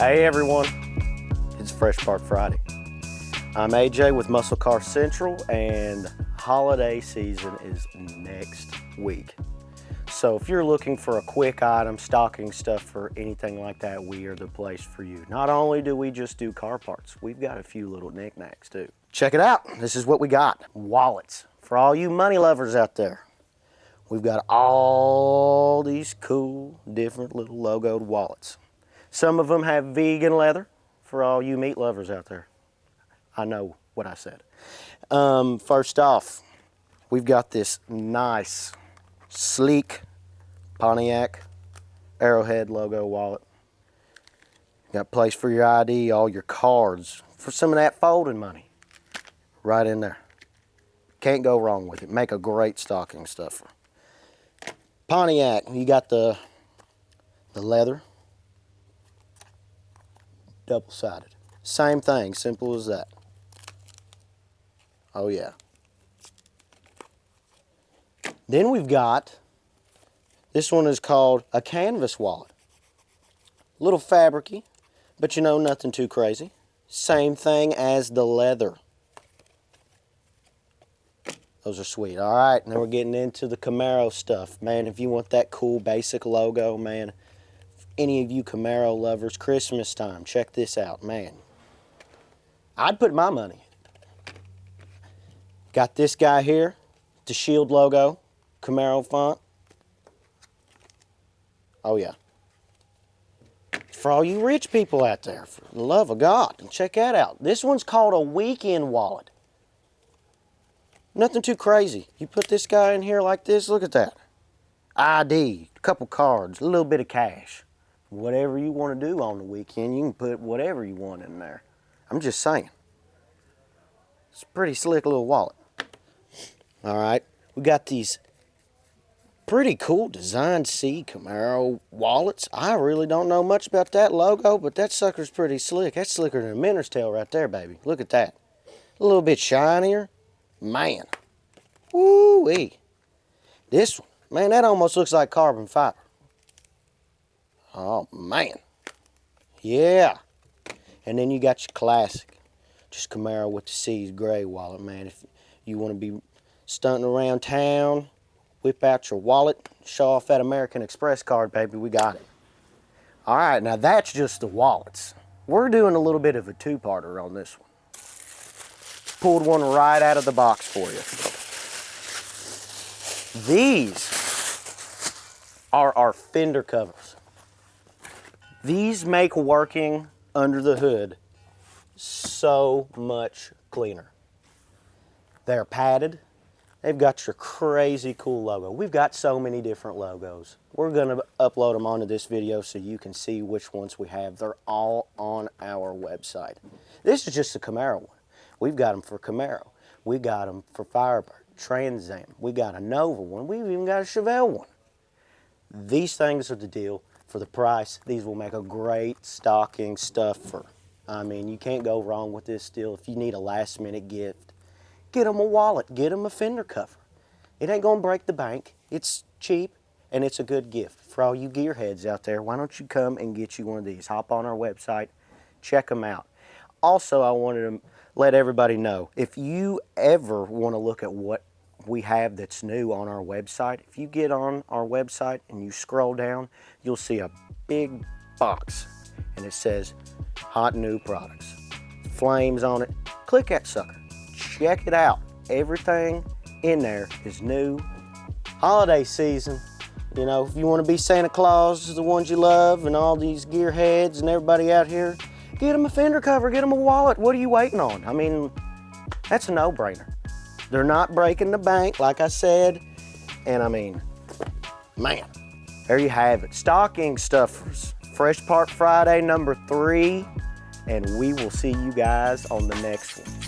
Hey everyone, it's Fresh Part Friday. I'm AJ with Muscle Car Central, and holiday season is next week. So if you're looking for a quick item, stocking stuff, or anything like that, we are the place for you. Not only do we just do car parts, we've got a few little knickknacks too. Check it out, this is what we got. Wallets, for all you money lovers out there. We've got all these cool, different little logoed wallets. Some of them have vegan leather for all you meat lovers out there. I know what I said. First off, we've got this nice, sleek Pontiac Arrowhead logo wallet. Got a place for your ID, all your cards, for some of that folding money. Right in there. Can't go wrong with it. Make a great stocking stuffer. Pontiac, you got the leather. Double-sided. Same thing, simple as that. Oh yeah. Then we've got, this one is called a canvas wallet. A little fabricy, but you know, nothing too crazy. Same thing as the leather. Those are sweet. All right, now we're getting into the Camaro stuff. Man, if you want that cool basic logo, man, any of you Camaro lovers, Christmas time, check this out, man. I'd put my money in. Got this guy here, the Shield logo, Camaro font. Oh yeah. For all you rich people out there, for the love of God, and check that out. This one's called a weekend wallet. Nothing too crazy. You put this guy in here like this, look at that. ID, a couple cards, a little bit of cash. Whatever you want to do on the weekend, you can put whatever you want in there. I'm just saying. It's a pretty slick little wallet. All right, we got these pretty cool Design C Camaro wallets. I really don't know much about that logo, but that sucker's pretty slick. That's slicker than a minnows tail right there, baby. Look at that. A little bit shinier. Man. Woo-wee. This one, man, that almost looks like carbon fiber. Oh, man. Yeah. And then you got your classic, just Camaro with the C's gray wallet, man. If you want to be stunting around town, whip out your wallet, show off that American Express card, baby, we got it. All right, now that's just the wallets. We're doing a little bit of a two-parter on this one. Pulled one right out of the box for you. These are our fender covers. These make working under the hood so much cleaner. They're padded. They've got your crazy cool logo. We've got so many different logos. We're gonna upload them onto this video so you can see which ones we have. They're all on our website. This is just a Camaro one. We've got them for Camaro. We got them for Firebird, Trans Am. We got a Nova one. We've even got a Chevelle one. These things are the deal. For the price, these will make a great stocking stuffer. I mean, you can't go wrong with this deal. If you need a last minute gift, get them a wallet, get them a fender cover. It ain't gonna break the bank. It's cheap and it's a good gift. For all you gearheads out there, why don't you come and get you one of these? Hop on our website, check them out. Also, I wanted to let everybody know, if you ever want to look at what we have that's new on our website, if you get on our website and you scroll down, you'll see a big box and it says hot new products. Flames on it. Click that sucker. Check it out. Everything in there is new. Holiday season, you know, if you want to be Santa Claus, the ones you love, and all these gearheads and everybody out here, get them a fender cover, get them a wallet. What are you waiting on? I mean, that's a no-brainer. They're not breaking the bank, like I said. And I mean, man, there you have it. Stocking stuffers. Fresh Part Friday number 3. And we will see you guys on the next one.